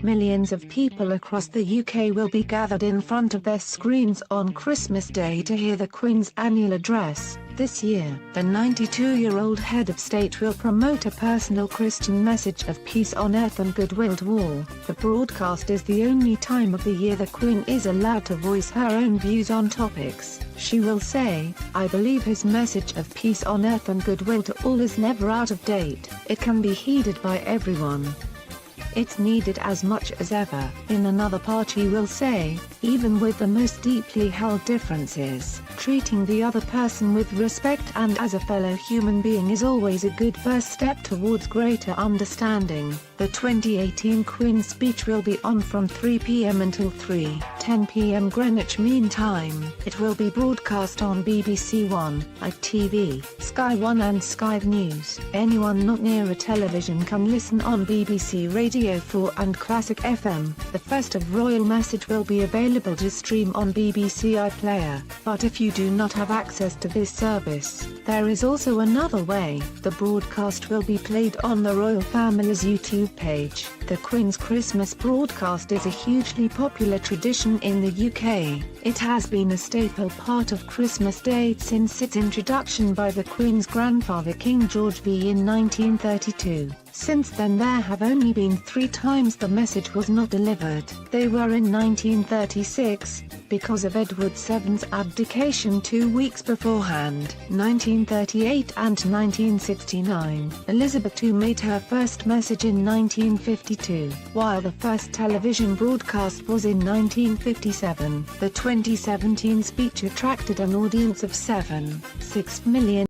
Millions of people across the UK will be gathered in front of their screens on Christmas Day to hear the Queen's annual address. This year, the 92-year-old head of state will promote a personal Christian message of peace on earth and goodwill to all. The broadcast is the only time of the year the Queen is allowed to voice her own views on topics. She will say, "I believe his message of peace on earth and goodwill to all is never out of date. It can be heeded by everyone. It's needed as much as ever." In another part she will say, "Even with the most deeply held differences, treating the other person with respect and as a fellow human being is always a good first step towards greater understanding." The 2018 Queen's speech will be on from 3 p.m. until 3:10 p.m. Greenwich Mean Time. It will be broadcast on BBC One, ITV, Sky One and Sky News. Anyone not near a television can listen on BBC Radio 4 and Classic FM. The Festive Royal Message will be available to stream on BBC iPlayer, but if you do not have access to this service, there is also another way. The broadcast will be played on the royal family's YouTube page. The Queen's Christmas broadcast is a hugely popular tradition in the UK. It has been a staple part of Christmas Day since its introduction by the Queen's grandfather King George V in 1932. Since then there have only been 3 times the message was not delivered. They were in 1936, because of Edward VII's abdication 2 weeks beforehand, 1938 and 1969. Elizabeth II made her first message in 1952, while the first television broadcast was in 1957. The 2017 speech attracted an audience of 7.6 million.